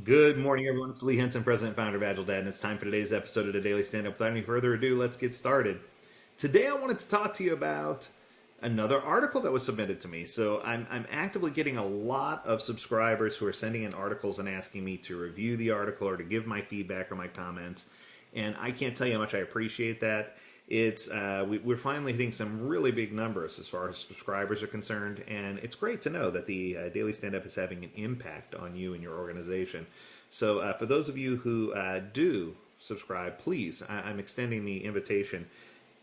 Good morning, everyone. It's Lee Henson, President and Founder of Agile Dad, and it's time for today's episode of the Daily Stand Up. Without any further ado, let's get started. Today, I wanted to talk to you about another article that was submitted to me. So, I'm actively getting a lot of subscribers who are sending in articles and asking me to review the article or to give my feedback or my comments. And I can't tell you how much I appreciate that. We're finally hitting some really big numbers as far as subscribers are concerned, and it's great to know that the Daily Stand Up is having an impact on you and your organization. So, for those of you who do subscribe, please, I'm extending the invitation.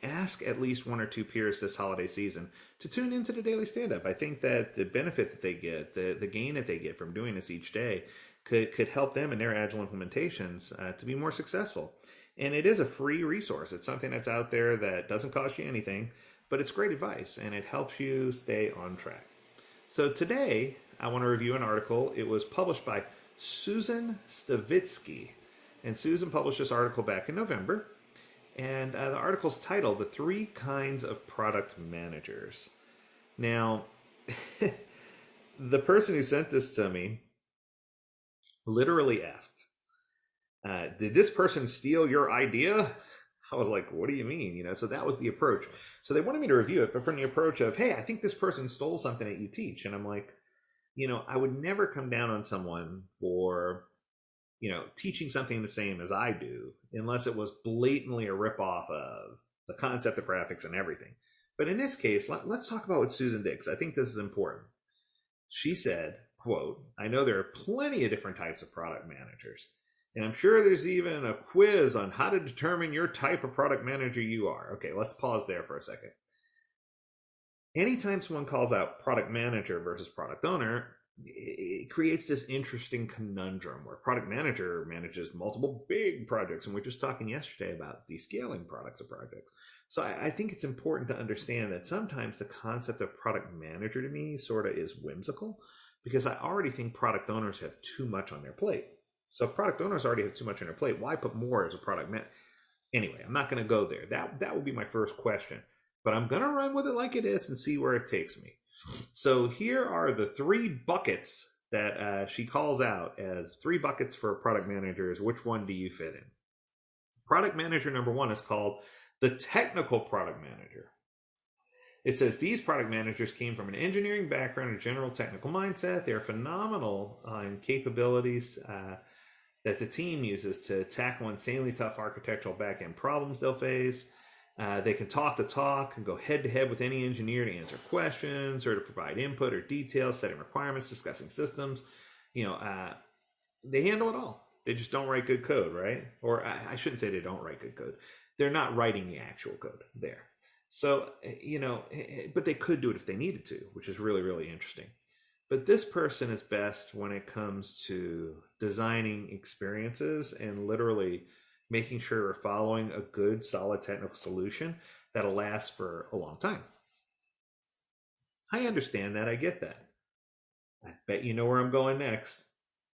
Ask at least one or two peers this holiday season to tune into the Daily Stand Up. I think that the benefit that they get, the gain that they get from doing this each day, could help them in their agile implementations to be more successful. And it is a free resource. It's something that's out there that doesn't cost you anything, but it's great advice and it helps you stay on track. So today, I want to review an article. It was published by Susan Stavitzki. And Susan published this article back in November. And the article's titled The Three Kinds of Product Managers. Now, the person who sent this to me literally asked, did this person steal your idea? I was like, what do you mean? So that was the approach. So they wanted me to review it, but from the approach of, hey, I think this person stole something that you teach. And I'm like, I would never come down on someone for, teaching something the same as I do, unless it was blatantly a ripoff of the concept of graphics and everything. But in this case, let's talk about what Susan did, because I think this is important. She said, quote, I know there are plenty of different types of product managers. And I'm sure there's even a quiz on how to determine your type of product manager you are. Okay, let's pause there for a second. Anytime someone calls out product manager versus product owner, it creates this interesting conundrum where product manager manages multiple big projects. And we are just talking yesterday about descaling products or projects. So I think it's important to understand that sometimes the concept of product manager to me sort of is whimsical, because I already think product owners have too much on their plate. So if product owners already have too much on their plate, why put more as a product man? Anyway, I'm not going to go there. That would be my first question. But I'm going to run with it like it is and see where it takes me. So here are the three buckets that she calls out as three buckets for product managers. Which one do you fit in? Product manager number one is called the technical product manager. It says these product managers came from an engineering background and general technical mindset. They're phenomenal in capabilities that the team uses to tackle insanely tough architectural back-end problems they'll face. They can talk the talk and go head-to-head with any engineer to answer questions or to provide input or details, setting requirements, discussing systems. They handle it all. They just don't write good code, right? Or I shouldn't say they don't write good code. They're not writing the actual code there. So, but they could do it if they needed to, which is really, really interesting. But this person is best when it comes to designing experiences and literally making sure we're following a good, solid technical solution that'll last for a long time. I understand that. I get that. I bet you know where I'm going next.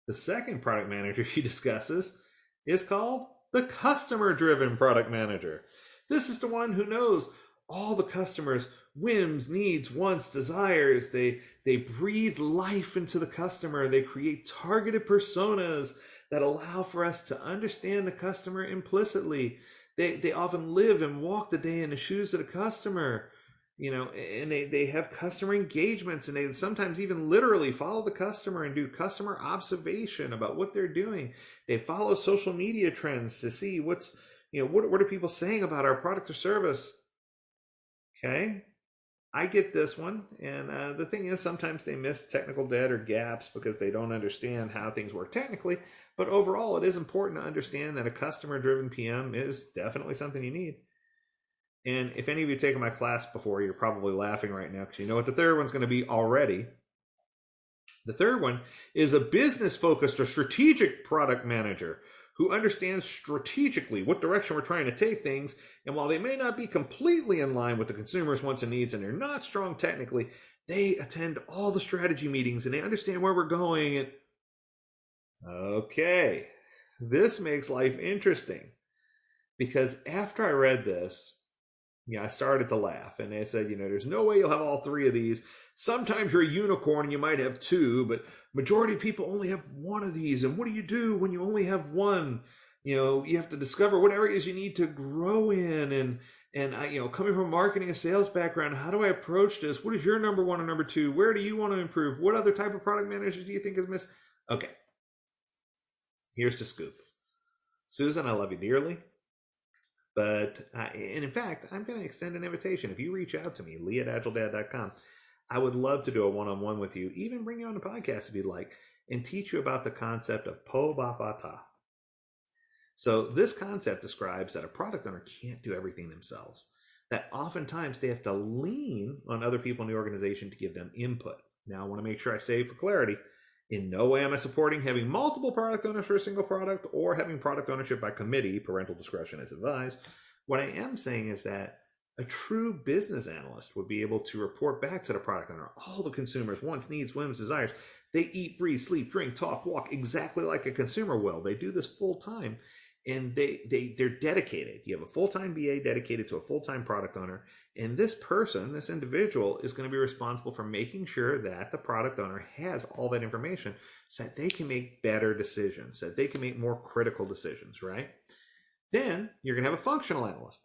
The second product manager she discusses is called the customer driven product manager. This is the one who knows all the customers' whims, needs, wants, desires. They breathe life into the customer. They create targeted personas that allow for us to understand the customer implicitly. They often live and walk the day in the shoes of the customer, and they have customer engagements, and they sometimes even literally follow the customer and do customer observation about what they're doing. They follow social media trends to see what are people saying about our product or service. Okay, I get this one. And the thing is, sometimes they miss technical debt or gaps because they don't understand how things work technically. But overall, it is important to understand that a customer-driven PM is definitely something you need. And if any of you have taken my class before, you're probably laughing right now because you know what the third one's going to be already. The third one is a business-focused or strategic product manager who understands strategically what direction we're trying to take things. And while they may not be completely in line with the consumer's wants and needs, and they're not strong technically, they attend all the strategy meetings and they understand where we're going. And okay, this makes life interesting, because after I read this, I started to laugh. And they said, there's no way you'll have all three of these. Sometimes you're a unicorn and you might have two, but majority of people only have one of these. And what do you do when you only have one? You have to discover what areas you need to grow in. And coming from a marketing and sales background, how do I approach this? What is your number one and number two? Where do you want to improve? What other type of product managers do you think is missing? Okay, here's the scoop. Susan, I love you dearly. And in fact, I'm going to extend an invitation. If you reach out to me, lee@agiledad.com, I would love to do a one-on-one with you, even bring you on the podcast if you'd like, and teach you about the concept of POBAFATA. So this concept describes that a product owner can't do everything themselves, that oftentimes they have to lean on other people in the organization to give them input. Now, I want to make sure I say for clarity, in no way am I supporting having multiple product owners for a single product or having product ownership by committee. Parental discretion is advised. What I am saying is that a true business analyst would be able to report back to the product owner all the consumer's wants, needs, whims, desires. They eat, breathe, sleep, drink, talk, walk exactly like a consumer will. They do this full time, and they're dedicated. You have a full-time BA dedicated to a full-time product owner, and this person, this individual, is going to be responsible for making sure that the product owner has all that information so that they can make better decisions, so that they can make more critical decisions, right? Then you're going to have a functional analyst.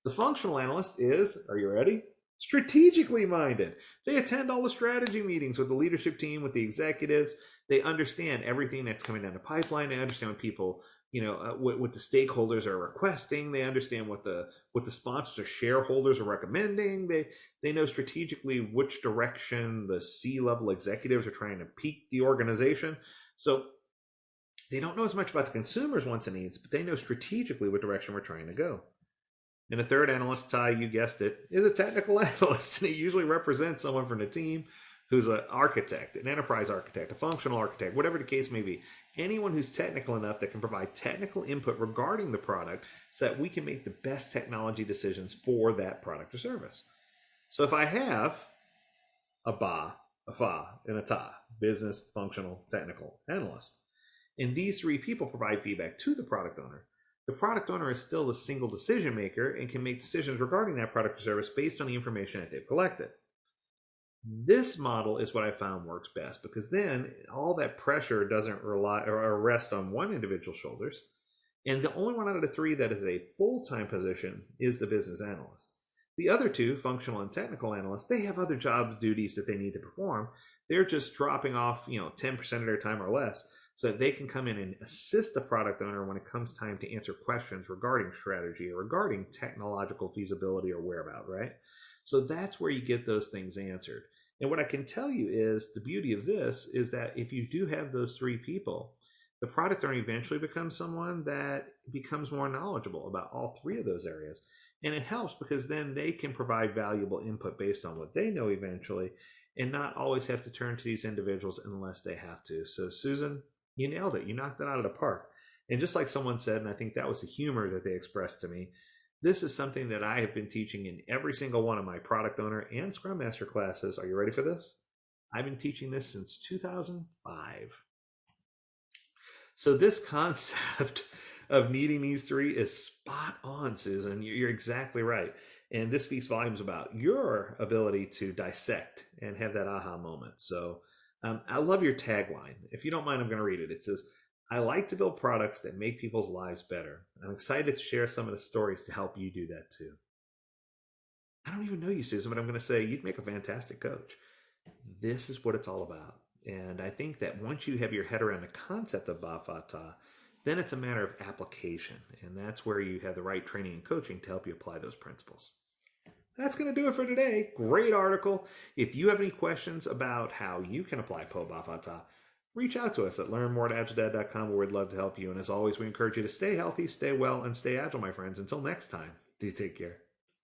The functional analyst is, are you ready? Strategically minded. They attend all the strategy meetings with the leadership team, with the executives. They understand everything that's coming down the pipeline. They understand what people, what the stakeholders are requesting. They understand what the sponsors or shareholders are recommending. They know strategically which direction the C-level executives are trying to peak the organization. So they don't know as much about the consumer's wants and needs, but they know strategically what direction we're trying to go. And the third analyst, Ty, you guessed it, is a technical analyst. And it usually represents someone from the team who's an architect, an enterprise architect, a functional architect, whatever the case may be. Anyone who's technical enough that can provide technical input regarding the product so that we can make the best technology decisions for that product or service. So if I have a BA, a FA, and a TA, business, functional, technical analyst, and these three people provide feedback to the product owner, the product owner is still the single decision maker and can make decisions regarding that product or service based on the information that they've collected. This model is what I found works best, because then all that pressure doesn't rely or rest on one individual's shoulders. And the only one out of the three that is a full-time position is the business analyst. The other two, functional and technical analysts, they have other job duties that they need to perform. They're just dropping off, 10% of their time or less, so that they can come in and assist the product owner when it comes time to answer questions regarding strategy or regarding technological feasibility or whereabout, right? So that's where you get those things answered. And what I can tell you is the beauty of this is that if you do have those three people, the product owner eventually becomes someone that becomes more knowledgeable about all three of those areas. And it helps because then they can provide valuable input based on what they know eventually, and not always have to turn to these individuals unless they have to. So Susan, you nailed it. You knocked it out of the park. And just like someone said, and I think that was the humor that they expressed to me, this is something that I have been teaching in every single one of my product owner and Scrum Master classes. Are you ready for this? I've been teaching this since 2005. So this concept of needing these three is spot on, Susan. You're exactly right. And this speaks volumes about your ability to dissect and have that aha moment. So I love your tagline. If you don't mind, I'm going to read it. It says, I like to build products that make people's lives better. I'm excited to share some of the stories to help you do that too. I don't even know you, Susan, but I'm going to say you'd make a fantastic coach. This is what it's all about. And I think that once you have your head around the concept of POBAFATA, then it's a matter of application. And that's where you have the right training and coaching to help you apply those principles. That's going to do it for today. Great article. If you have any questions about how you can apply POBAFATA, reach out to us at learnmore@agiledad.com, where we'd love to help you. And as always, we encourage you to stay healthy, stay well, and stay agile, my friends. Until next time, do take care.